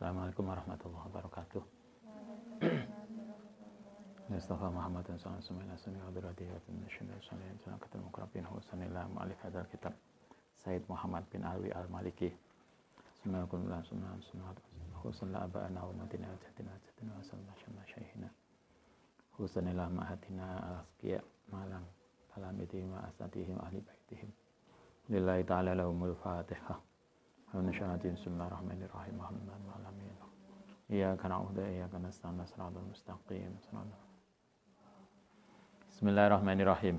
Assalamualaikum warahmatullahi wabarakatuh. Mustafa Muhammad sallallahu alaihi wasallam sunni hadrati wa tunashina sunni janakatul muqarrabin husanillah mu'alif hadzal kitab Sayyid Muhammad bin Alwi Al-Maliki. Bismillahirrahmanirrahim. Husanillah aba'ana wa madina jatina wa sallallahu syaihina. Husanillah ma'atina al-asqiya malam talamidihim wa asatihim ahli baitihim. Lillahi ta'ala lahumul fatihah. Bismillahirrahmanirrahim. Iyyaka na'budu wa iyyaka nasta'in shiratal mustaqim. Bismillahirrahmanirrahim.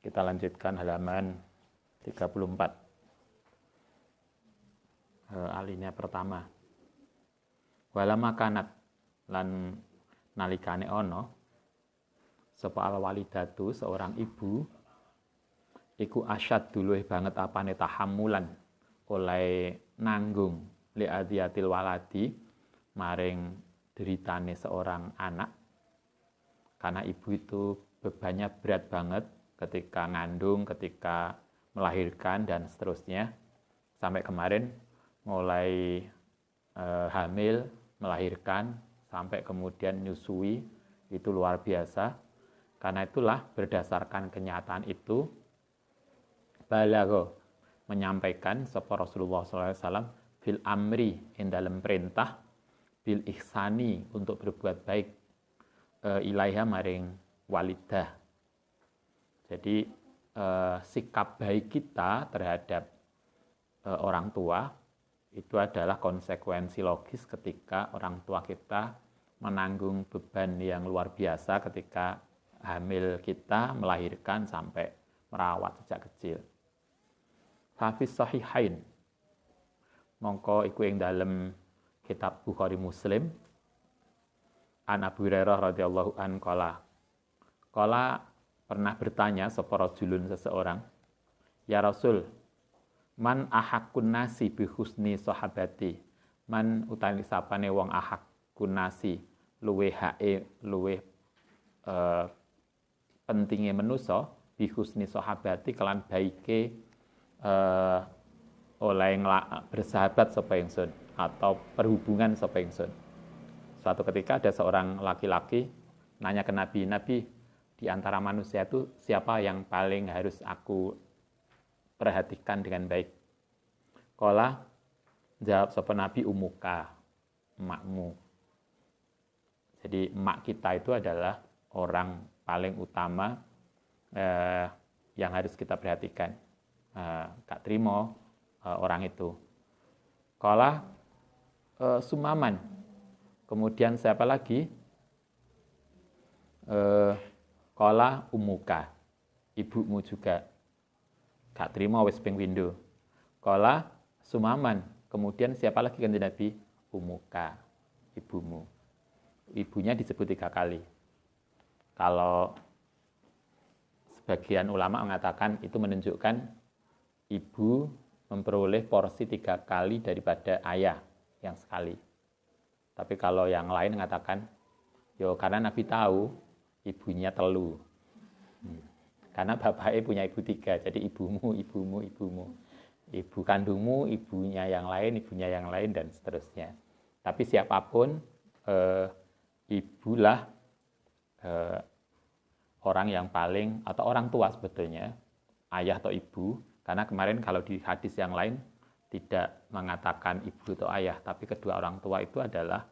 Kita lanjutkan halaman 34. Alinea pertama. Walama kanat lan nalikane ono sapa al-walidatu seorang ibu iku asyad duluh banget apane tahammulan oleh nanggung li'adiyatil waladi maring deritane seorang anak, karena ibu itu bebannya berat banget ketika ngandung, ketika melahirkan dan seterusnya, sampai kemarin mulai hamil, melahirkan sampai kemudian nyusui, itu luar biasa. Karena itulah berdasarkan kenyataan itu balagho menyampaikan sapa Rasulullah SAW fil amri in dalam perintah bil ihsani untuk berbuat baik ilaiha maring walidah. Jadi sikap baik kita terhadap orang tua itu adalah konsekuensi logis ketika orang tua kita menanggung beban yang luar biasa ketika hamil kita, melahirkan sampai merawat sejak kecil. Fafis sahihain mongko iku ing dalem kitab Bukhari Muslim an Abu Hurairah radhiyallahu an qala pernah bertanya sapa rajulun seseorang, ya Rasul, man ahakun nasi bi husni sahabati, man utawi sapane wong ahakun nasi luweh hae luweh pentinge manusa bi husni sahabati kelan baike oleh bersahabat sapa ingsun atau perhubungan sapa ingsun. Suatu ketika ada seorang laki-laki nanya ke Nabi, Nabi, di antara manusia itu siapa yang paling harus aku perhatikan dengan baik? Qala, jawab sapa Nabi, umuka, emakmu. Jadi emak kita itu adalah orang paling utama yang harus kita perhatikan. Gak terima orang itu. Qala sumaman. Kemudian siapa lagi? Qala umuka. Ibumu juga. Gak terima wis ping pindho. Qala sumaman. Kemudian siapa lagi kanjeng Nabi? Umuka. Ibumu. Ibunya disebut 3 kali. Kalau sebagian ulama mengatakan itu menunjukkan ibu memperoleh porsi 3 kali daripada ayah yang sekali. Tapi kalau yang lain mengatakan, karena Nabi tahu ibunya telu. Karena bapaknya punya ibu 3, jadi ibumu. Ibu kandungmu, ibunya yang lain, dan seterusnya. Tapi siapapun, ibulah orang yang paling, atau orang tua sebetulnya, ayah atau ibu. Karena kemarin kalau di hadis yang lain tidak mengatakan ibu atau ayah, tapi kedua orang tua itu adalah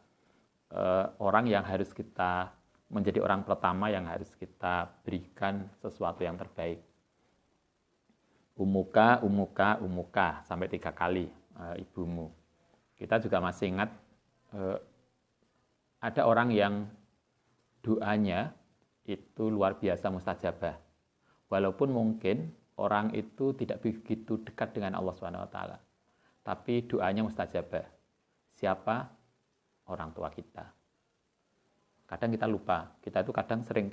orang yang harus kita, menjadi orang pertama yang harus kita berikan sesuatu yang terbaik. Umuka, sampai 3 kali ibumu. Kita juga masih ingat ada orang yang doanya itu luar biasa mustajabah. Walaupun mungkin orang itu tidak begitu dekat dengan Allah SWT, tapi doanya mustajabah. Siapa? Orang tua kita. Kadang kita lupa, kita itu kadang sering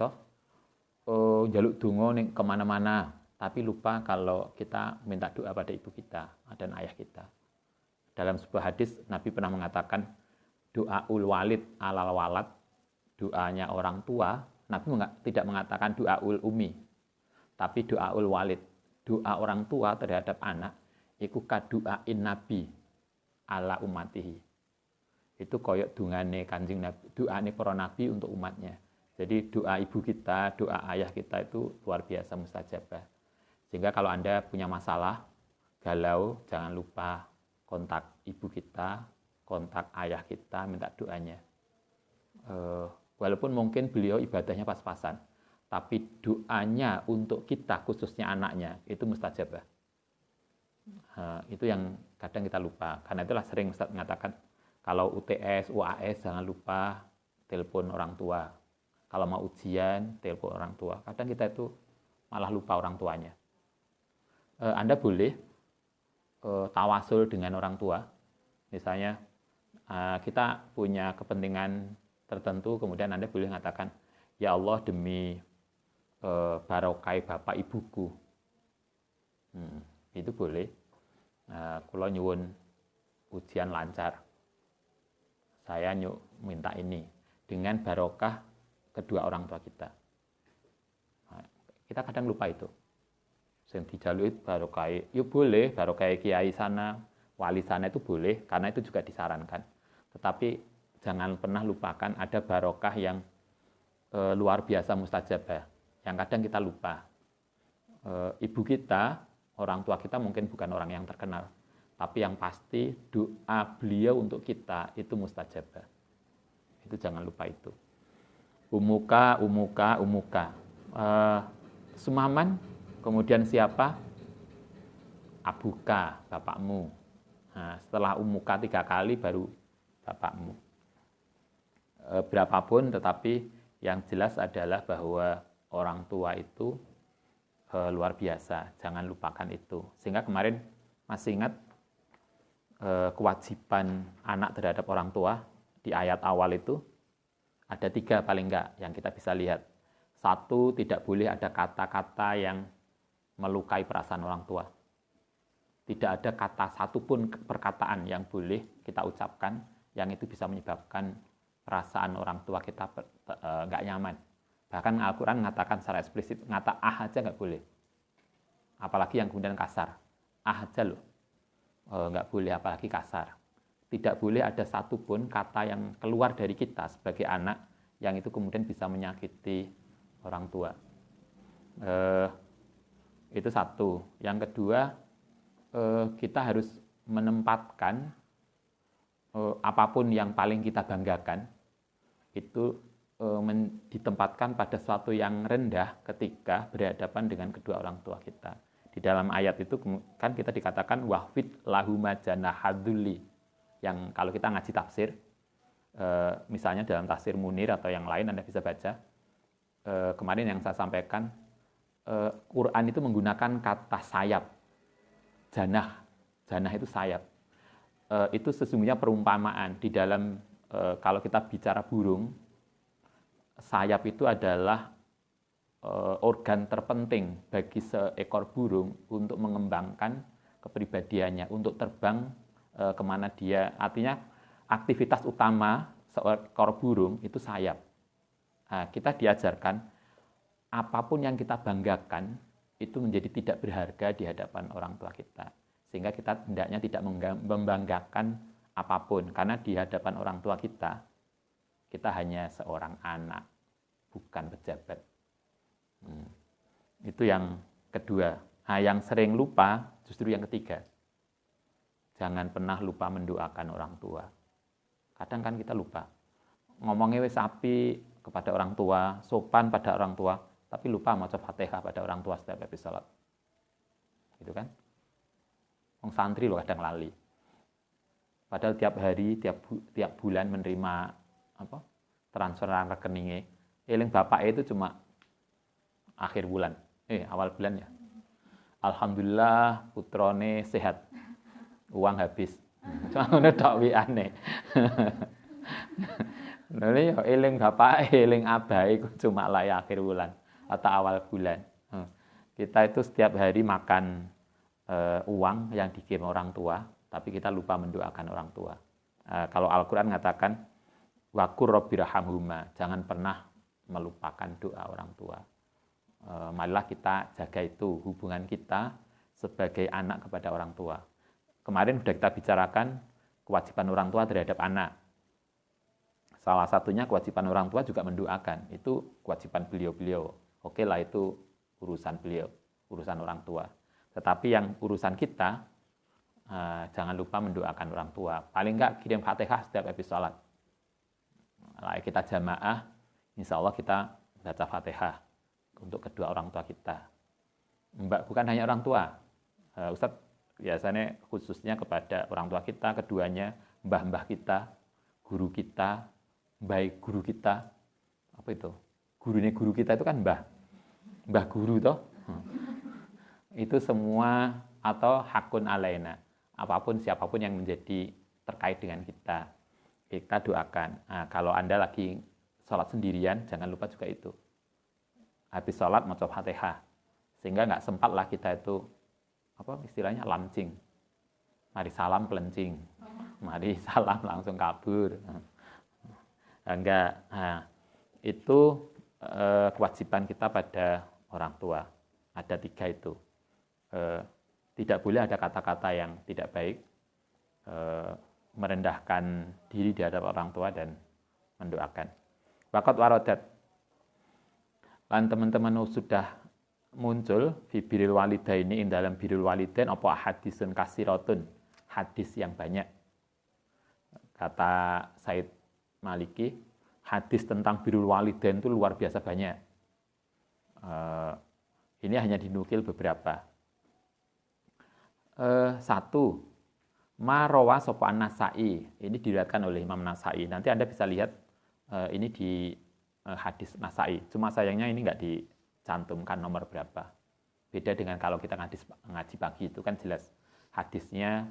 njaluk donga ning kemana-mana, tapi lupa kalau kita minta doa pada ibu kita dan ayah kita. Dalam sebuah hadis, Nabi pernah mengatakan, doaul walid alal walad, doanya orang tua. Nabi tidak mengatakan doaul umi, tapi doaul walid. Doa orang tua terhadap anak iku kadu'ain nabi ala ummatihi. Itu koyok dungane Kanjeng Nabi, doane para nabi untuk umatnya. Jadi doa ibu kita, doa ayah kita itu luar biasa mustajabah. Sehingga kalau Anda punya masalah, galau, jangan lupa kontak ibu kita, kontak ayah kita, minta doanya. Walaupun mungkin beliau ibadahnya pas-pasan, tapi doanya untuk kita, khususnya anaknya, itu mustajabah. Itu yang kadang kita lupa. Karena itulah sering Ustaz mengatakan, kalau UTS, UAS jangan lupa telepon orang tua. Kalau mau ujian, telepon orang tua. Kadang kita itu malah lupa orang tuanya. Anda boleh tawasul dengan orang tua. Misalnya kita punya kepentingan tertentu, kemudian Anda boleh mengatakan, ya Allah demi barokai bapak ibuku. Itu boleh. Kula nyuwun ujian lancar. Saya minta ini dengan barokah kedua orang tua kita. Kita kadang lupa itu. Yang dijalui barokah, yuk boleh, barokah kiai sana, wali sana itu boleh, karena itu juga disarankan. Tetapi jangan pernah lupakan ada barokah yang luar biasa mustajabah, yang kadang kita lupa. Ibu kita, orang tua kita mungkin bukan orang yang terkenal, tapi yang pasti doa beliau untuk kita itu mustajabah. Itu jangan lupa itu. Umuka. Sumaman, kemudian siapa? Abuka, bapakmu. Nah, setelah umuka 3 kali baru bapakmu. Berapapun, tetapi yang jelas adalah bahwa orang tua itu luar biasa. Jangan lupakan itu. Sehingga kemarin masih ingat kewajiban anak terhadap orang tua di ayat awal itu ada 3 paling enggak yang kita bisa lihat. 1, tidak boleh ada kata-kata yang melukai perasaan orang tua. Tidak ada kata satupun perkataan yang boleh kita ucapkan yang itu bisa menyebabkan perasaan orang tua kita enggak nyaman. Bahkan Al-Quran mengatakan secara eksplisit, ngata aja enggak boleh. Apalagi yang kemudian kasar. Aja loh. Enggak boleh apalagi kasar. Tidak boleh ada satupun kata yang keluar dari kita sebagai anak yang itu kemudian bisa menyakiti orang tua. Itu 1. Yang kedua, kita harus menempatkan apapun yang paling kita banggakan itu ditempatkan pada sesuatu yang rendah ketika berhadapan dengan kedua orang tua kita. Di dalam ayat itu kan kita dikatakan wahfid lahuma janahadzulli, yang kalau kita ngaji tafsir, misalnya dalam tafsir Munir atau yang lain Anda bisa baca. Kemarin yang saya sampaikan, Quran itu menggunakan kata sayap. Janah itu sayap. Itu sesungguhnya perumpamaan di dalam, kalau kita bicara burung, sayap itu adalah organ terpenting bagi seekor burung untuk mengembangkan kepribadiannya, untuk terbang kemana dia. Artinya aktivitas utama seekor burung itu sayap. Nah, kita diajarkan apapun yang kita banggakan itu menjadi tidak berharga di hadapan orang tua kita. Sehingga kita hendaknya tidak membanggakan apapun, karena di hadapan orang tua kita hanya seorang anak, bukan pejabat. Itu yang kedua. Nah, yang sering lupa justru yang ketiga. Jangan pernah lupa mendoakan orang tua. Kadang kan kita lupa. Ngomongnya wis api kepada orang tua, sopan pada orang tua, tapi lupa maca Fatihah pada orang tua setiap habis salat. Gitu kan? Wong santri loh kadang lali. Padahal tiap hari, tiap bulan menerima transferan rekeningnya. Eling bapak itu cuma akhir bulan, awal bulan ya. Alhamdulillah putrone sehat, uang habis. Cuma ngono tok wiane. Lha yo eling bapak, eling abah iku cuma lay akhir bulan atau awal bulan. Kita itu setiap hari makan uang yang dikirim orang tua, tapi kita lupa mendoakan orang tua. Kalau Al-Quran mengatakan waqur rabbirhamhuma, jangan pernah melupakan doa orang tua. Marilah kita jaga itu hubungan kita sebagai anak kepada orang tua. Kemarin sudah kita bicarakan kewajiban orang tua terhadap anak. Salah satunya kewajiban orang tua juga mendoakan. Itu kewajiban beliau-beliau. Oke lah, itu urusan beliau, urusan orang tua. Tetapi yang urusan kita, jangan lupa mendoakan orang tua. Paling enggak kirim Fatihah setiap habis sholat. Lah kita jamaah, insya Allah kita baca Fatihah untuk kedua orang tua kita. Bukan hanya orang tua. Ustadz biasanya khususnya kepada orang tua kita, keduanya, mbah-mbah kita, guru kita, baik guru kita, apa itu? Gurunya guru kita itu kan mbah guru toh. Itu semua atau hakun alaina, apapun siapapun yang menjadi terkait dengan kita doakan. Nah, kalau Anda lagi sholat sendirian, jangan lupa juga itu. Habis sholat mau coba Fatihah, sehingga nggak sempat lah kita itu apa istilahnya lancing. Mari salam kelencing, mari salam langsung kabur. Enggak. Nah, itu kewajiban kita pada orang tua. Ada 3 itu. Tidak boleh ada kata-kata yang tidak baik, merendahkan diri di hadapan orang tua, dan mendoakan. Waqat waradat. Lan teman-teman sudah muncul fi birrul walidaini, dalam birrul walidain apa hadisun kasiratun, hadis yang banyak. Kata Said Maliki, hadis tentang birrul walidain itu luar biasa banyak. Ini hanya dinukil beberapa. 1. Marawa sapa An-Nasai. Ini diriwayatkan oleh Imam Nasai. Nanti Anda bisa lihat ini di hadis Nasai. Cuma sayangnya ini enggak dicantumkan nomor berapa. Beda dengan kalau kita ngaji pagi, itu kan jelas hadisnya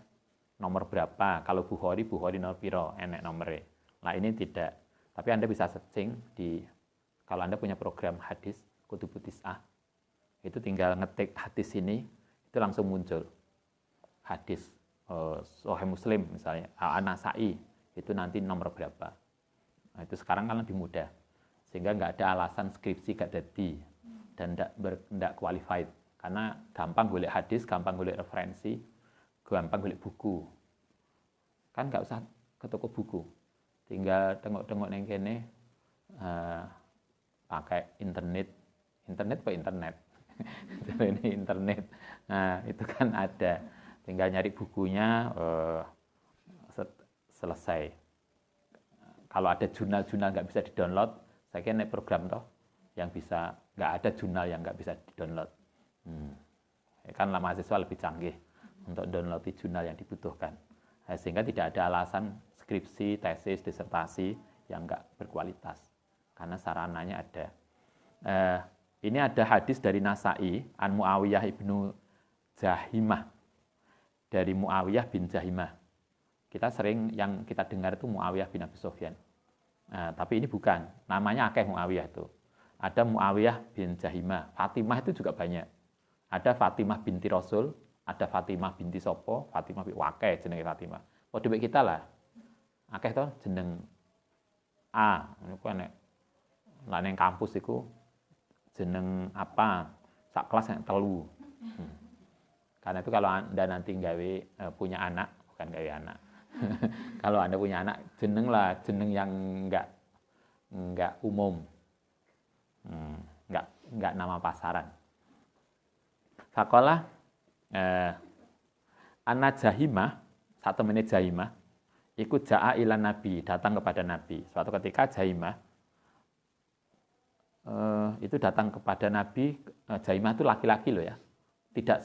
nomor berapa. Kalau Bukhari nomor piro, enek nomornya. Nah ini tidak. Tapi Anda bisa searching kalau Anda punya program hadis Kutubut Tis'ah, itu tinggal ngetik hadis ini, itu langsung muncul hadis Sahih Muslim misalnya, An-Nasai, itu nanti nomor berapa. Nah, itu sekarang kan lebih mudah, sehingga nggak ada alasan skripsi gak jadi dan nggak qualified, karena gampang golek hadis, gampang golek referensi, gampang golek buku. Kan nggak usah ke toko buku, tinggal tengok-tengok neng kene, pakai internet apa internet? Ini internet. Nah, itu kan ada. Tinggal nyari bukunya, selesai. Kalau ada jurnal-jurnal nggak bisa di-download, saya kira program toh yang bisa, nggak ada jurnal yang nggak bisa di-download. Kan mahasiswa lebih canggih untuk download jurnal yang dibutuhkan. Nah, sehingga tidak ada alasan skripsi, tesis, disertasi yang nggak berkualitas. Karena sarananya ada. Ini ada hadis dari Nasai, an Muawiyah ibnu Jahimah. Dari Muawiyah bin Jahimah. Kita sering yang kita dengar itu Muawiyah bin Abi Sufyan. Tapi ini bukan. Namanya akeh Muawiyah itu. Ada Muawiyah bin Jahimah. Fatimah itu juga banyak. Ada Fatimah binti Rasul, ada Fatimah binti Sopo, Fatimah binti Wakeh jenenge Fatimah. Kok dhewe kita lah. Akeh to jeneng A. Niku nek lan ning kampus iku jeneng apa? Sak kelas yang telu. Karena itu kalau Anda nanti punya anak, bukan gawe anak. Kalau Anda punya anak, jeneng yang enggak umum. Enggak nama pasaran. Fakolah anak Jahimah, satu menit Jahimah, ikut ja'a ilan Nabi, datang kepada Nabi. Suatu ketika Jahimah itu datang kepada Nabi. Jahimah itu laki-laki loh ya. Tidak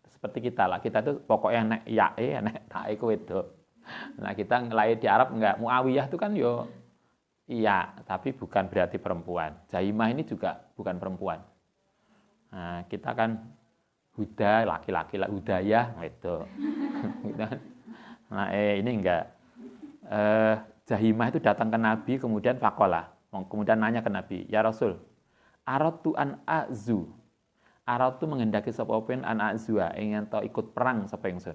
seperti kita lah. Kita tuh pokoknya nek yae, nek tae ku wedok. Nah, kita lahir di Arab enggak. Muawiyah itu kan yo iya, tapi bukan berarti perempuan. Jahimah ini juga bukan perempuan. Nah, kita kan Huda, laki-laki lah, Hudayah wedok. Nah, ini enggak. Jahimah itu datang ke Nabi, kemudian fakolah. Kemudian nanya ke Nabi, ya Rasul, aratu an a'zu. Aratu menghendaki sapa pen an a'zua, ingin to ikut perang sapa ingsun.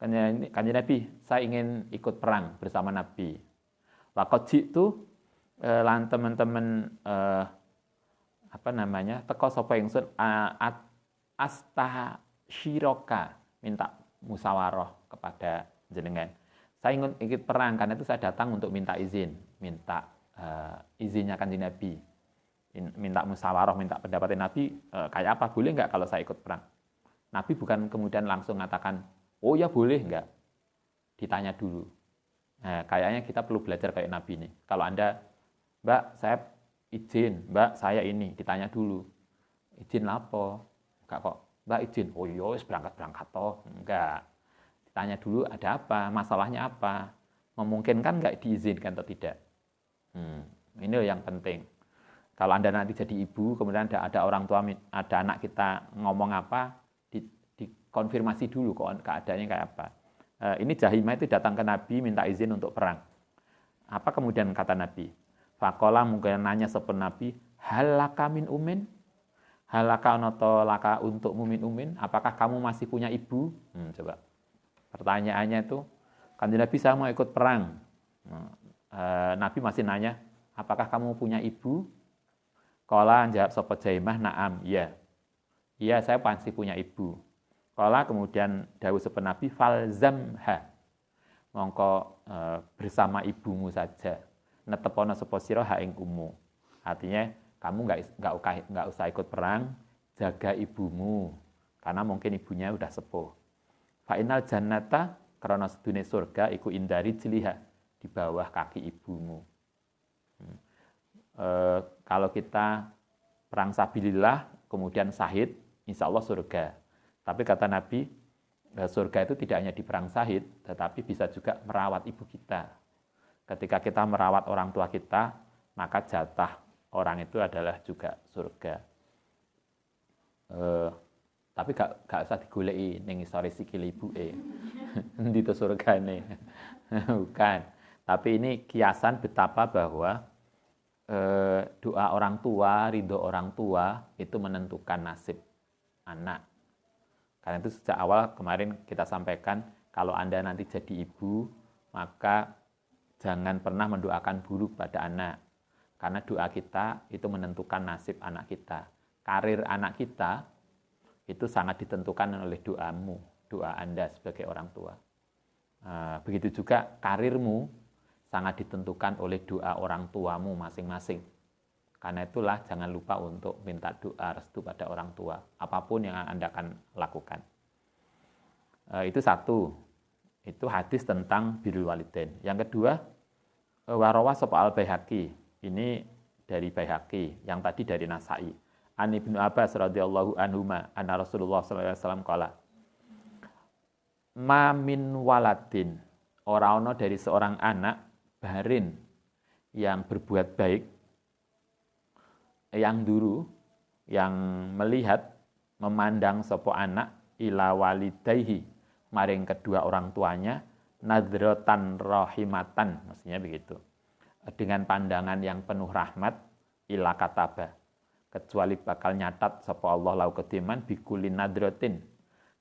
Kanjeng Nabi, saya ingin ikut perang bersama Nabi. Waqad jitu lan teman-teman teko sapa ingsun astah syiroka, minta musyawarah kepada jenengan. saya ingin ikut perang karena itu saya datang untuk minta izin, minta izinnya Kanjeng Nabi, minta musyawarah, minta pendapat Nabi, kayak apa, boleh nggak kalau saya ikut perang? Nabi bukan kemudian langsung mengatakan, oh ya boleh, nggak. Ditanya dulu. Nah, kayaknya kita perlu belajar kayak Nabi nih. Kalau Anda, Mbak, saya izin, Mbak, saya ini, ditanya dulu. Izin lapo? Enggak kok, Mbak izin. Oh iya, berangkat toh. Enggak. Ditanya dulu ada apa, masalahnya apa, memungkinkan nggak diizinkan atau tidak. Ini yang penting. Kalau Anda nanti jadi ibu, kemudian ada orang tua, ada anak kita ngomong apa, dikonfirmasi dulu keadaannya kayak apa. Ini Jahimah itu datang ke Nabi minta izin untuk perang. Apa kemudian kata Nabi? Fakola mungkin nanya sepen Nabi, halaka min umin? Halaka noto laka untuk mumin, apakah kamu masih punya ibu? Coba. Pertanyaannya itu, Kanjeng Nabi saya mau ikut perang. Nabi masih nanya, apakah kamu punya ibu? Kala jawab sapa Jaimah, na'am, iya. Iya, saya pasti punya ibu. Kala kemudian dawuh sapa Nabi, falzamha. Mongko bersama ibumu saja. Netepono sapa sira ha ing ummu. Artinya kamu nggak usah ikut perang, jaga ibumu. Karena mungkin ibunya udah sepuh. Fa'inal jannata, karena sedune surga, iku indari jiliha, di bawah kaki ibumu. Kalau kita perang sabilillah, kemudian syahid, insya Allah surga. Tapi kata Nabi, surga itu tidak hanya di perang syahid, tetapi bisa juga merawat ibu kita. Ketika kita merawat orang tua kita, maka jatah orang itu adalah juga surga. Tapi gak usah digoleki ning isore sikil ibuke. Endi to surgane? Bukan. Tapi ini kiasan betapa bahwa doa orang tua, ridho orang tua itu menentukan nasib anak. Karena itu sejak awal kemarin kita sampaikan, kalau Anda nanti jadi ibu, maka jangan pernah mendoakan buruk pada anak. Karena doa kita itu menentukan nasib anak kita. Karir anak kita itu sangat ditentukan oleh doamu, doa Anda sebagai orang tua. Begitu juga karirmu sangat ditentukan oleh doa orang tuamu masing-masing. Karena itulah jangan lupa untuk minta doa restu pada orang tua, apapun yang Anda akan lakukan. Itu satu, itu hadis tentang birrul walidain. Yang kedua, warawah sapa al-Baihaqi, ini dari Baihaqi, yang tadi dari Nasai. An Ibnu Abbas radhiyallahu anhuma anna Rasulullah sallallahu alaihi wasallam qala ma min waladin, ora ana dari seorang anak barin yang berbuat baik, yang duru, yang melihat, memandang sapa anak ila walidayhi, maring kedua orang tuanya, nadratan rahimatan, maksudnya begitu, dengan pandangan yang penuh rahmat, ila kataba, kecuali bakal nyatat sapa Allah lau kediman bikulin nadratin,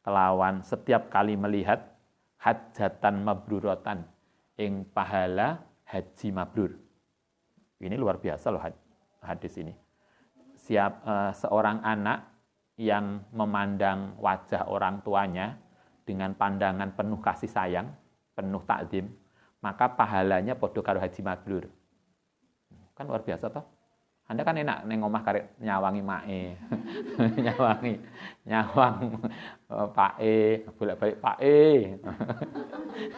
kelawan setiap kali melihat, hajatan mabruratan, ing pahala haji mabrur. Ini luar biasa loh hadis ini. Seorang anak yang memandang wajah orang tuanya dengan pandangan penuh kasih sayang, penuh takdim, maka pahalanya podo karo haji mabrur. Kan luar biasa toh? Anda kan enak neng omah karek nyawangi mae. nyawang pae, bolak-balik pae.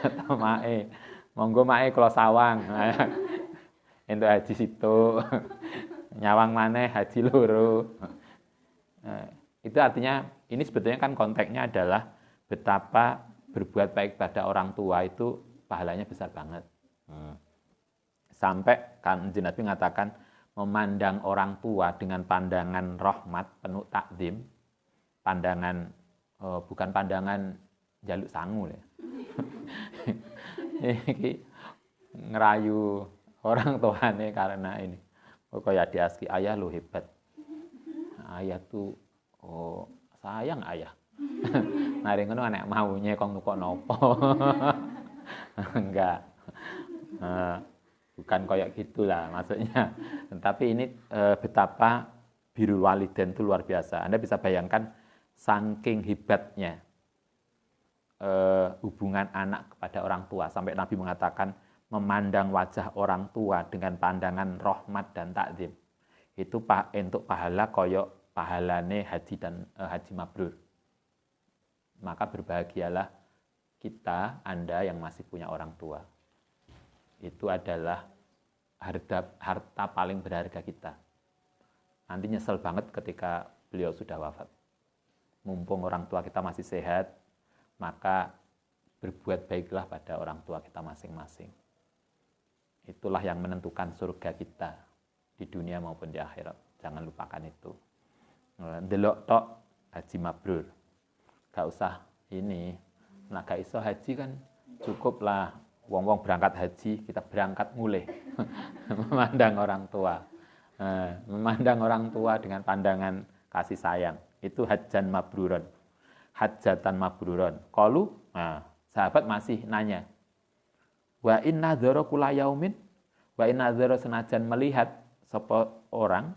Atau mae. Monggo mae kula sawang. Entuk haji situ. Nyawang maneh haji loro. Itu artinya ini sebetulnya kan konteksnya adalah betapa berbuat baik pada orang tua itu pahalanya besar banget. Sampai kan Nabi mengatakan memandang orang tua dengan pandangan rahmat penuh takdim, pandangan bukan pandangan jaluk sangu ya. Iki ngerayu orang tuane karena ini. Kaya diaski ayah lo hebat. Ayah tuh sayang ayah. Mari ngono anak maunya kong kok nopo. Enggak. Bukan kayak gitulah maksudnya. Tapi ini betapa birrul walidain itu luar biasa. Anda bisa bayangkan saking hebatnya hubungan anak kepada orang tua sampai Nabi mengatakan memandang wajah orang tua dengan pandangan rahmat dan takzim itu untuk pahala koyok pahalane haji dan haji mabrur. Maka berbahagialah kita, Anda yang masih punya orang tua. Itu adalah harta paling berharga kita. Nanti nyesel banget ketika beliau sudah wafat. Mumpung orang tua kita masih sehat, maka berbuat baiklah pada orang tua kita masing-masing. Itulah yang menentukan surga kita di dunia maupun di akhirat. Jangan lupakan itu. Delok tok haji mabrur. Gak usah ini. Nah gak iso haji kan cukuplah wong-wong berangkat haji, kita berangkat mulai. Memandang orang tua. Memandang orang tua dengan pandangan kasih sayang. Itu hajjan mabruron. Hajjatan mabruron. Qalu, sahabat masih nanya. Wa in nadzara kula yaumin, wa in nadzara senajan melihat sapa orang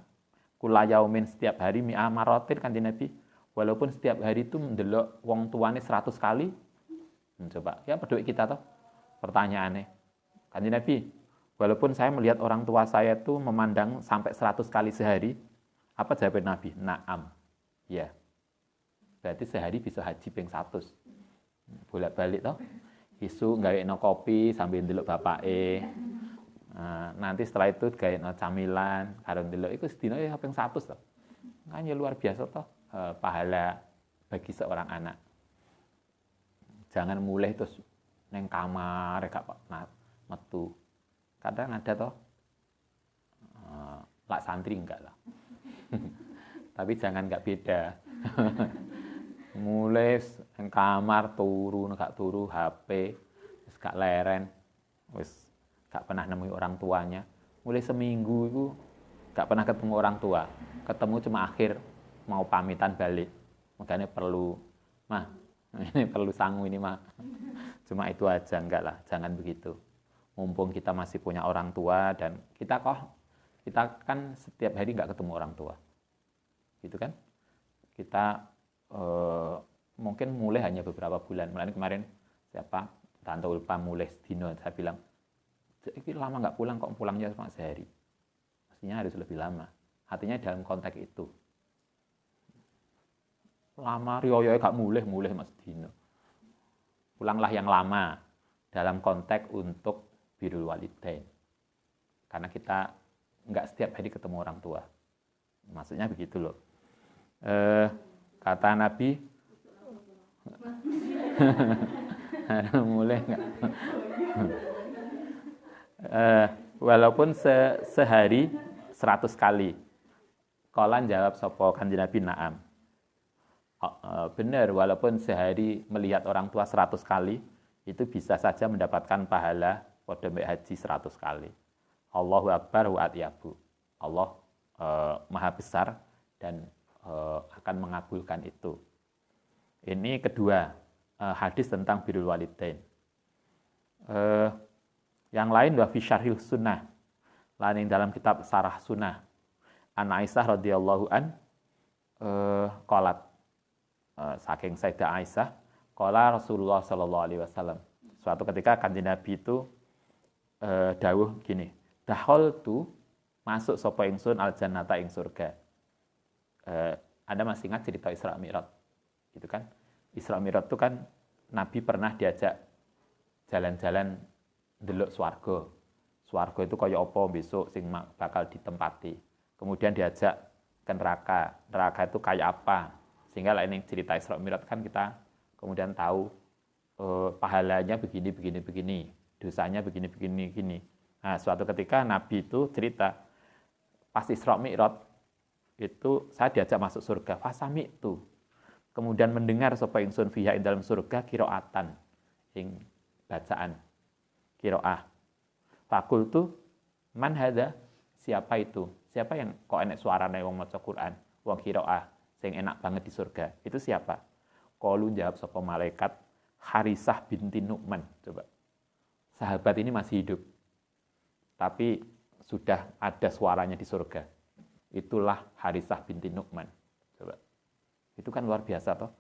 kula yaumin setiap hari mi'a maratin kanjeng Nabi, walaupun setiap hari itu mendelok wong tuane 100 kali. Coba, ya peduli kita toh. Pertanyaannya, kanjeng Nabi, walaupun saya melihat orang tua saya itu memandang sampai 100 kali sehari, apa jawab Nabi? Naam. Ya. Berarti sehari bisa haji ping 100. Bolak-balik toh. Isu gawe kopi sambil ndelok bapake. Nanti setelah itu gawe camilan karo ndelok iku sedina ya ping 100 toh. Kan ya luar biasa toh pahala bagi seorang anak. Jangan mulai terus neng kamar gak metu. Kadang ada toh lak santri enggak lah. Tapi jangan enggak beda. Mulai nang kamar turu gak turu HP wis gak leren wis gak pernah nemui orang tuanya. Mulai seminggu itu gak pernah ketemu orang tua, ketemu cuma akhir mau pamitan balik. Makanya perlu ini perlu sangu ini cuma itu aja. Enggak lah, jangan begitu. Mumpung kita masih punya orang tua dan kita kan setiap hari nggak ketemu orang tua gitu kan, kita mungkin mulai hanya beberapa bulan. Mulai kemarin Tante Ulpa mulai sedino, saya bilang ini lama nggak pulang, kok pulangnya cuma sehari, mestinya harus lebih lama. Artinya dalam konteks itu lama riyoyo gak mulai mas dino, pulanglah yang lama dalam konteks untuk birrul walidain, karena kita nggak setiap hari ketemu orang tua, maksudnya begitu loh. Kata Nabi mulai enggak walaupun sehari 100 kali. Qalan jawab sapa kanjeng Nabi na'am. Benar, walaupun sehari melihat orang tua 100 kali itu bisa saja mendapatkan pahala padha mek haji 100 kali. Allahu akbar wa atyabu. Allah maha besar dan akan mengabulkan itu. Ini kedua, hadis tentang birrul walidain. Yang lain wa fi syarhil sunnah. Lain dalam kitab Sarah Sunnah. An Aisyah radhiyallahu an qalat saking Sayyidah Aisyah, qala Rasulullah sallallahu alaihi wasallam. Suatu ketika kanjeng Nabi itu dawuh gini, dakhaltu masuk sapa ingsun al jannata ing surga. Anda masih ingat cerita Isra Mi'raj? Gitu kan? Isra Mi'raj itu kan Nabi pernah diajak jalan-jalan ndelok swarga. Swarga itu kaya apa besok sing bakal ditempati. Kemudian diajak ke neraka. Neraka itu kayak apa? Sehingga lain yang cerita Isra Mi'raj kan kita kemudian tahu pahalanya begini, dosanya begini. Nah, suatu ketika Nabi itu cerita pas Isra Mi'raj itu saya diajak masuk surga, fasami itu. Kemudian mendengar sapa ingsun fiha ing dalam surga qiraatan ing bacaan qiraah. Fakultu man hadza? Siapa itu? Siapa yang kok enek suarane wong maca Quran, wong qiraah sing enak banget di surga? Itu siapa? Qalu jawab sapa malaikat Harisah binti Nu'man. Coba. Sahabat ini masih hidup. Tapi sudah ada suaranya di surga. Itulah Harisah binti Nu'man. Coba. Itu kan luar biasa toh.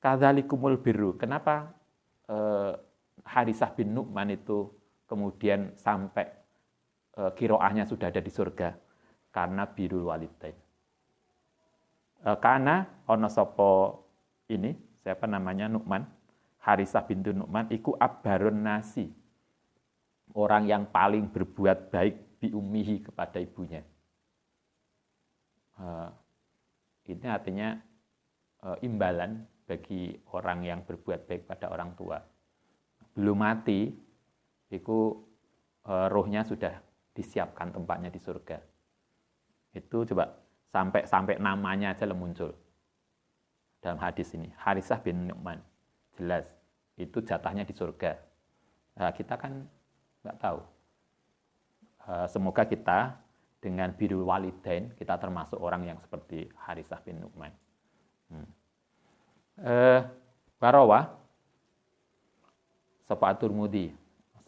Kadzalikumul birru. Kenapa Harisah bin Nu'man itu kemudian sampai kiroahnya sudah ada di surga? Karena birrul walidain. Karena ono sopo ini, siapa namanya, Nu'man, Harisah bin Nu'man, iku abbarun nasi. Orang yang paling berbuat baik biumihi kepada ibunya. Ini artinya imbalan bagi orang yang berbuat baik pada orang tua. Belum mati, itu rohnya sudah disiapkan tempatnya di surga. Itu coba sampai namanya aja muncul dalam hadis ini. Harisah bin Nu'man, jelas itu jatahnya di surga. Nah, kita kan nggak tahu. Semoga kita dengan birrul walidain kita termasuk orang yang seperti Harisah bin Nu'man. Barawah Sapa At-Tirmidzi.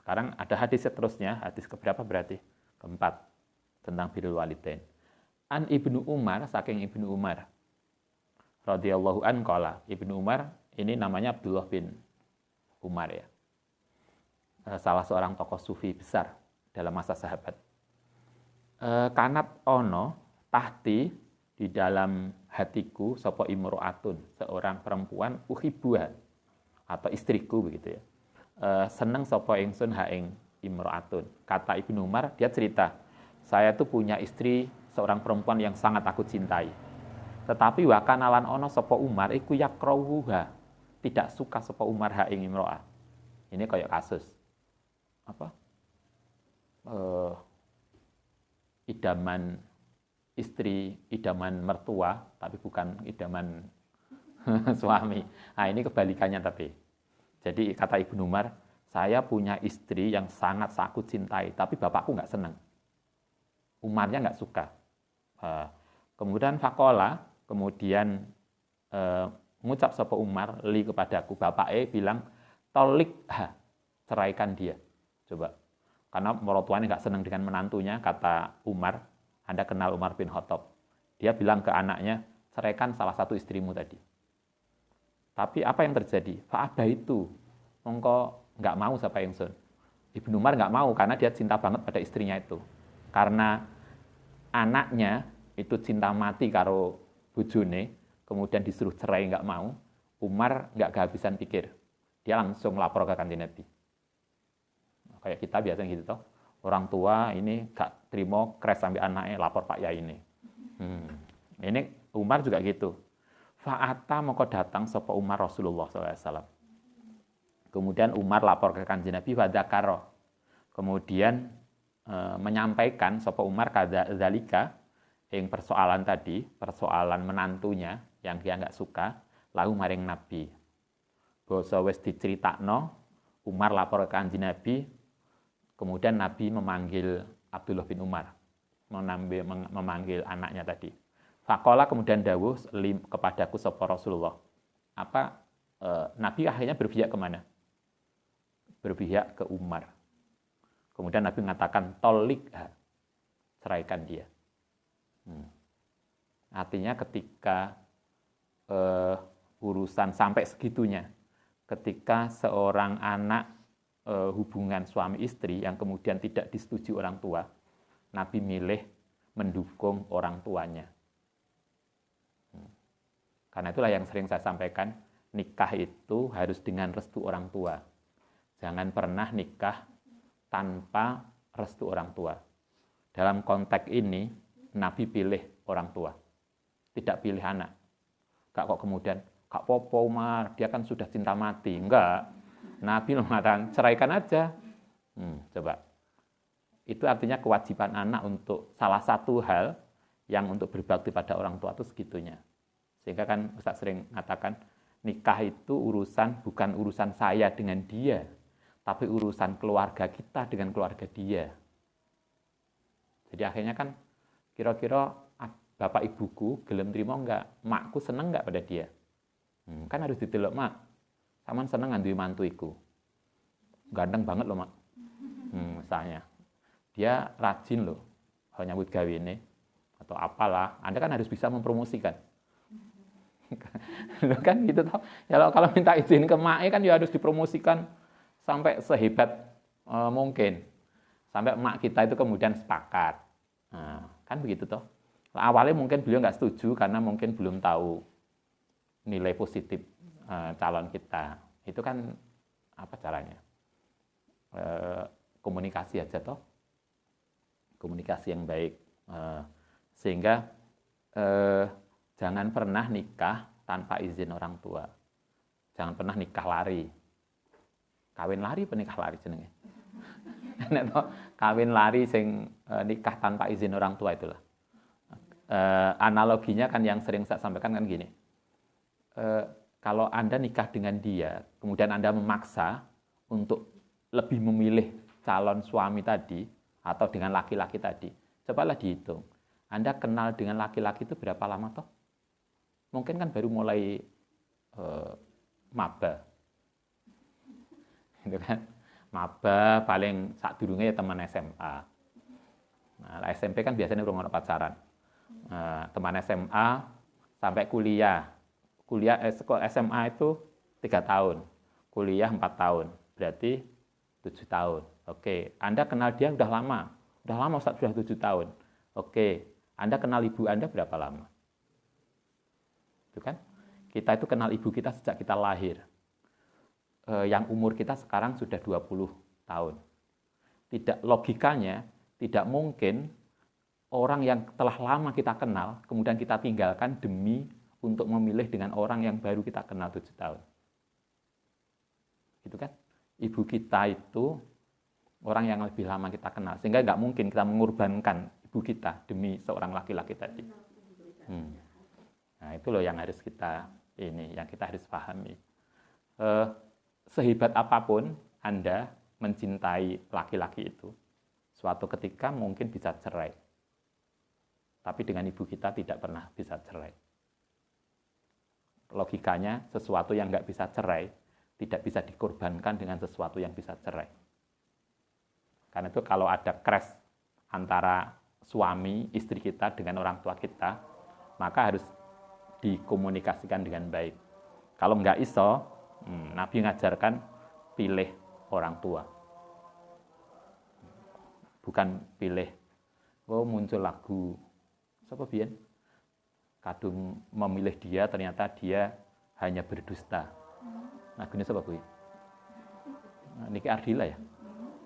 Sekarang ada hadis seterusnya, hadis keberapa berarti? Keempat, tentang birrul walidain. An Ibnu Umar, saking Ibnu Umar radhiyallahu an qala. Ibnu Umar ini namanya Abdullah bin Umar ya. Salah seorang tokoh sufi besar dalam masa sahabat. Kanat ono tahti di dalam hatiku sapa imro'atun, seorang perempuan uhibbuha atau istriku begitu ya. Seneng sapa ingsun ha ing imro'atun. Kata Ibnu Umar, dia cerita, saya tuh punya istri seorang perempuan yang sangat aku cintai. Tetapi wa kanalan ono sapa Umar iku yakrahuha, tidak suka sapa Umar ha ing imro'ah. Ini kayak kasus apa? Idaman istri, idaman mertua, tapi bukan idaman suami. Nah, ini kebalikannya tapi. Jadi kata Ibnu Umar, saya punya istri yang sangat aku cintai, tapi bapakku nggak senang. Umarnya nggak suka. Kemudian fakola, kemudian mengucap sapa Umar li kepadaku, bapaknya bilang, tolik, ceraikan dia. Coba. Karena mertuanya nggak senang dengan menantunya, kata Umar, Anda kenal Umar bin Khattab. Dia bilang ke anaknya, ceraikan salah satu istrimu tadi. Tapi apa yang terjadi? Fa'abah itu, engkau nggak mau siapa ingsun. Ibnu Umar nggak mau karena dia cinta banget pada istrinya itu. Karena anaknya itu cinta mati karo bojone, kemudian disuruh cerai nggak mau, Umar nggak kehabisan pikir. Dia langsung lapor ke Kanjeng Nabi. Kayak kita biasanya gitu toh. Orang tua ini gak terima crash sampai anaknya lapor Pak Yai ini. Ini Umar juga gitu. Fa'ata moko datang sapa Umar Rasulullah SAW. Kemudian Umar lapor ke Kanjeng Nabi wadakaro. Kemudian menyampaikan sapa Umar kadzalika yang persoalan tadi, persoalan menantunya yang dia nggak suka, lalu maring Nabi. Basa wis diceritakno, Umar lapor ke Kanjeng Nabi. Kemudian Nabi memanggil Abdullah bin Umar, memanggil anaknya tadi. Fakola kemudian dawuh kepadaku sapa Rasulullah. Nabi akhirnya berpihak kemana? Berpihak ke Umar. Kemudian Nabi mengatakan tolik, ceraikan dia. Artinya ketika urusan sampai segitunya, ketika seorang anak hubungan suami istri yang kemudian tidak disetujui orang tua, Nabi milih mendukung orang tuanya. Karena itulah yang sering saya sampaikan, nikah itu harus dengan restu orang tua. Jangan pernah nikah tanpa restu orang tua. Dalam konteks ini, Nabi pilih orang tua, tidak pilih anak. Gak kok kemudian, Kak Popo Umar, dia kan sudah cinta mati. Enggak. Nabi mengatakan, ceraikan aja. Coba. Itu artinya kewajiban anak untuk salah satu hal yang untuk berbakti pada orang tua itu segitunya. Sehingga kan Ustaz sering mengatakan, nikah itu bukan urusan saya dengan dia, tapi urusan keluarga kita dengan keluarga dia. Jadi akhirnya kan, kira-kira bapak ibuku gelem terima enggak? Makku seneng enggak pada dia? Kan harus ditelok, mak. Saman seneng ngandui mantu iku. Ganteng banget loh, mak. Misalnya. Dia rajin loh. Nyambut gawe ini. Atau apalah. Anda kan harus bisa mempromosikan. Loh kan gitu toh. Ya kalau minta izin ke mak kan ya harus dipromosikan sampai sehebat mungkin. Sampai mak kita itu kemudian sepakat. Nah, kan begitu toh. Awalnya mungkin beliau nggak setuju karena mungkin belum tahu nilai positif calon kita. Itu kan apa caranya? Komunikasi aja toh. Komunikasi yang baik. Sehingga jangan pernah nikah tanpa izin orang tua. Jangan pernah nikah lari. Kawin lari apa nikah lari jenenge? Nek kawin lari sing nikah tanpa izin orang tua itulah. Analoginya kan yang sering saya sampaikan kan gini. Kalau Anda nikah dengan dia, kemudian Anda memaksa untuk lebih memilih calon suami tadi atau dengan laki-laki tadi, cobalah dihitung. Anda kenal dengan laki-laki itu berapa lama toh? Mungkin kan baru mulai maba. Gitu kan? Maba paling sadurunge ya teman SMA. Nah, SMP kan biasanya urung ono pacaran. Teman SMA sampai kuliah. SMA itu 3 tahun. Kuliah 4 tahun. Berarti 7 tahun. Oke, Anda kenal dia udah lama. Udah lama Ustaz, sudah 7 tahun. Oke, Anda kenal ibu Anda berapa lama? Itu kan? Kita itu kenal ibu kita sejak kita lahir. Yang umur kita sekarang sudah 20 tahun. Logikanya tidak mungkin orang yang telah lama kita kenal, kemudian kita tinggalkan demi untuk memilih dengan orang yang baru kita kenal 7 tahun. Gitu kan? Ibu kita itu orang yang lebih lama kita kenal, sehingga nggak mungkin kita mengorbankan ibu kita demi seorang laki-laki tadi. Nah, itu loh yang harus kita harus pahami. Sehebat apapun Anda mencintai laki-laki itu, suatu ketika mungkin bisa cerai. Tapi dengan ibu kita tidak pernah bisa cerai. Logikanya, sesuatu yang nggak bisa cerai, tidak bisa dikorbankan dengan sesuatu yang bisa cerai. Karena itu kalau ada crash antara suami, istri kita dengan orang tua kita, maka harus dikomunikasikan dengan baik. Kalau nggak iso, Nabi ngajarkan pilih orang tua. Bukan pilih, muncul lagu, siapa biyen? Kadung memilih dia, ternyata dia hanya berdusta. Lagunya siapa Bu? Niki Ardila ya?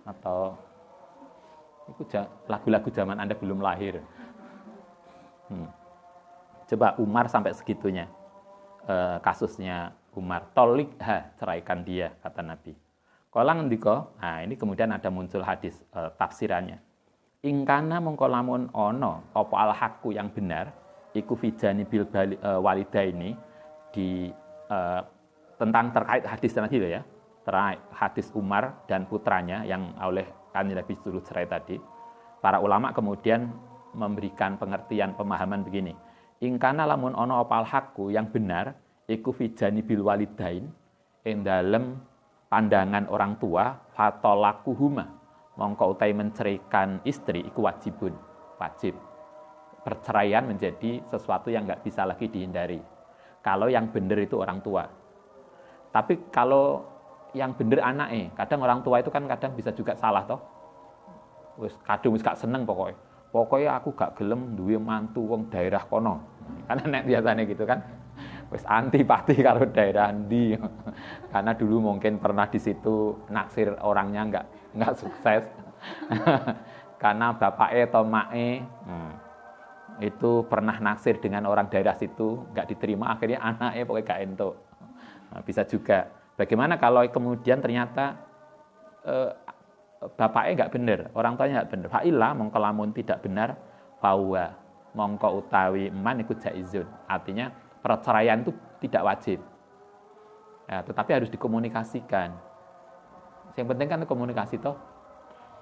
Atau itu lagu-lagu zaman Anda belum lahir. Coba Umar sampai segitunya. Kasusnya Umar, tolikha, ceraikan dia, kata Nabi. Kala ngendika, nah ini kemudian ada muncul hadis tafsirannya. Ingkana mongko lamun ono apa al-haqqu yang benar, iku fijani bil walidaini di tentang terkait hadis tadi ya, terkait hadis Umar dan putranya yang oleh Kanjeng Nabi disuruh cerai tadi. Para ulama kemudian memberikan pengertian pemahaman begini. Ingkana lamun ono opal hakku yang benar iku fijani bil walidain ing dalem pandangan orang tua fatolakuhuma mongko utai menceraikan istri iku wajib. Perceraian menjadi sesuatu yang nggak bisa lagi dihindari. Kalau yang benar itu orang tua. Tapi kalau yang benar anaknya, kadang orang tua itu kan kadang bisa juga salah toh. Kadang wis gak seneng pokoknya. Pokoknya aku gak gelem duwe mantu wong daerah kono. Kan nek biasanya gitu kan. Wis antipati karo daerah ndi. Karena dulu mungkin pernah di situ naksir orangnya enggak sukses. Karena bapaknya atau make itu pernah naksir dengan orang daerah situ, enggak diterima, akhirnya anaknya pokoknya gak entuk. Nah, bisa juga. Bagaimana kalau kemudian ternyata bapaknya enggak benar, orang tuanya enggak benar. Fa'ila mongko lamun tidak benar, fawa mongko utawi eman iku jaizun. Artinya perceraian itu tidak wajib. Ya, tetapi harus dikomunikasikan. Yang penting kan komunikasi toh.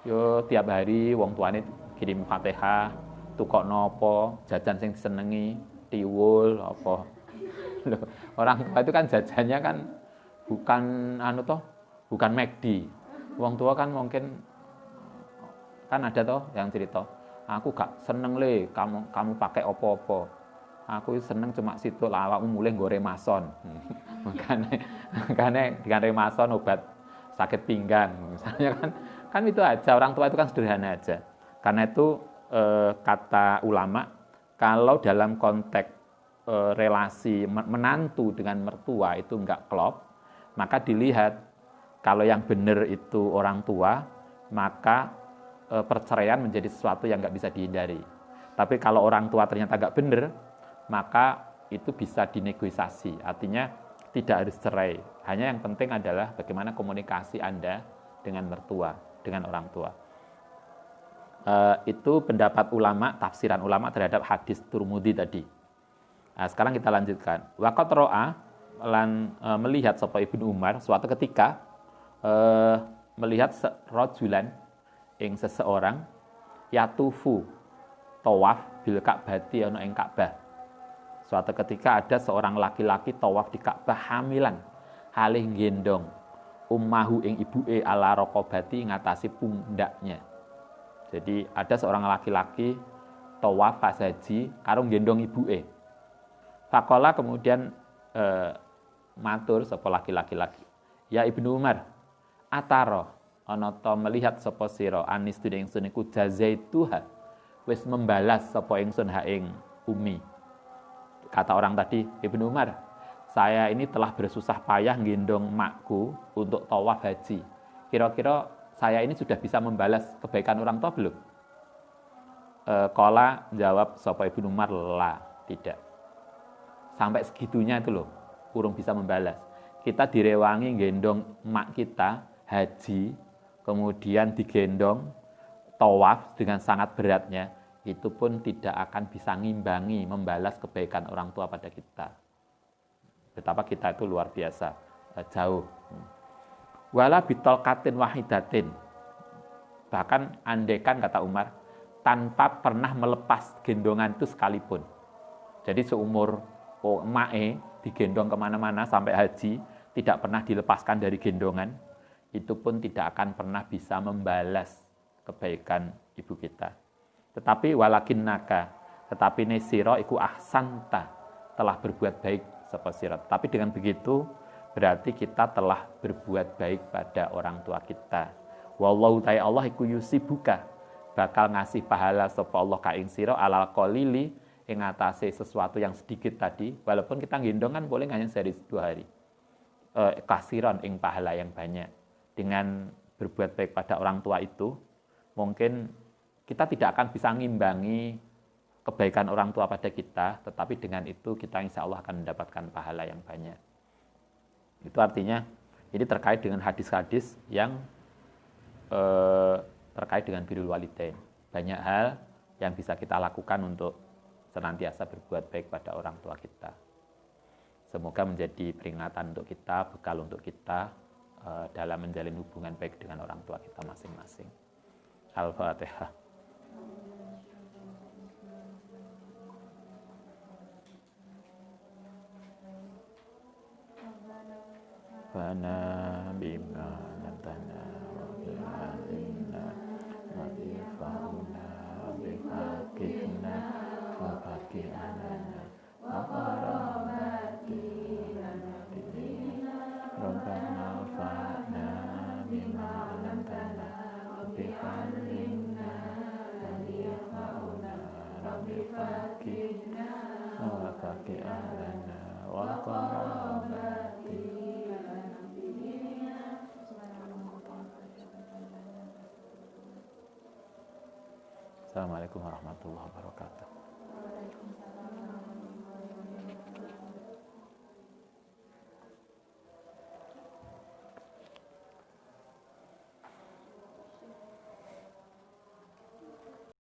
Yo tiap hari wong tuane kirim Fatihah, tukokno apa, jajan sing disenengi, tiwul apa. Loh, orang tua itu kan jajannya kan bukan bukan McD. Wong tua kan mungkin kan ada toh yang cerita, aku gak seneng le kamu pakai opo-opo. aku seneng cuma situ lah awakmu mulai nggo remason. Makanya dengan remason obat sakit pinggang misalnya kan itu aja, orang tua itu kan sederhana aja. Karena itu kata ulama, kalau dalam konteks relasi menantu dengan mertua itu enggak klop, maka dilihat kalau yang benar itu orang tua, maka perceraian menjadi sesuatu yang enggak bisa dihindari. Tapi kalau orang tua ternyata enggak benar, maka itu bisa dinegosiasi. Artinya tidak harus cerai. Hanya yang penting adalah bagaimana komunikasi Anda dengan mertua, dengan orang tua. Itu pendapat ulama, tafsiran ulama terhadap hadis Turmudi tadi. Nah, sekarang kita lanjutkan. Waqat ro'a melihat sapa Ibnu Umar suatu ketika melihat rajulan ing seseorang yatufu tawaf bil Ka'bati ana ing Ka'bah. Suatu ketika ada seorang laki-laki tawaf di Ka'bah hamilan halih gendong ummahu ing ibuke ala raqabati ngatasi pundaknya. Jadi ada seorang laki-laki tawaf pas haji karo gendong ibuke. Faqala kemudian matur sapa laki-laki lagi. Ya Ibnu Umar, ataro ana ta melihat sapa sira anis tu ingsun iku jazaituha wis membalas sapa ingsun ha ing umi. Kata orang tadi, Ibnu Umar, saya ini telah bersusah payah gendong makku untuk tawaf haji. Kira-kira saya ini sudah bisa membalas kebaikan orang tua belum? Qala jawab sapa Ibnu Umar, la, tidak. Sampai segitunya itu loh, urung bisa membalas. Kita direwangi gendong mak kita haji, kemudian digendong tawaf dengan sangat beratnya, itu pun tidak akan bisa ngimbangi membalas kebaikan orang tua pada kita. Betapa kita itu luar biasa, jauh. Wala bitolkatin wahidatin. Bahkan andekan kata Umar, tanpa pernah melepas gendongan itu sekalipun. Jadi seumur mae digendong kemana-mana sampai haji, tidak pernah dilepaskan dari gendongan, itu pun tidak akan pernah bisa membalas kebaikan ibu kita. Tetapi tetapi nesiro iku ahsanta, telah berbuat baik sapa sira. Tapi dengan begitu berarti kita telah berbuat baik pada orang tua kita. Wallahu ta'ala Allah iku yusibuka, bakal ngasih pahala sapa Allah ka ing sira alal qalili ing atase sesuatu yang sedikit tadi, walaupun kita gendong kan boleh hanya sehari 2 hari. Kasiron ing pahala yang banyak. Dengan berbuat baik pada orang tua itu, mungkin kita tidak akan bisa ngimbangi kebaikan orang tua pada kita, tetapi dengan itu kita insya Allah akan mendapatkan pahala yang banyak. Itu artinya ini terkait dengan hadis-hadis yang terkait dengan birrul walidain. Banyak hal yang bisa kita lakukan untuk senantiasa berbuat baik pada orang tua kita. Semoga menjadi peringatan untuk kita, bekal untuk kita dalam menjalin hubungan baik dengan orang tua kita masing-masing. Al-Fatihah. Bana bima nantana wa bi'alimna wa bi'fa'una wa bi'faqihna wa baqi'anana wa qaramatina Rabbana fa'na bima nantana wa bi'alimna wa bi'fa'una wa bi'faqihna wa baqi'anana wa qaramatina. Assalamualaikum warahmatullahi wabarakatuh.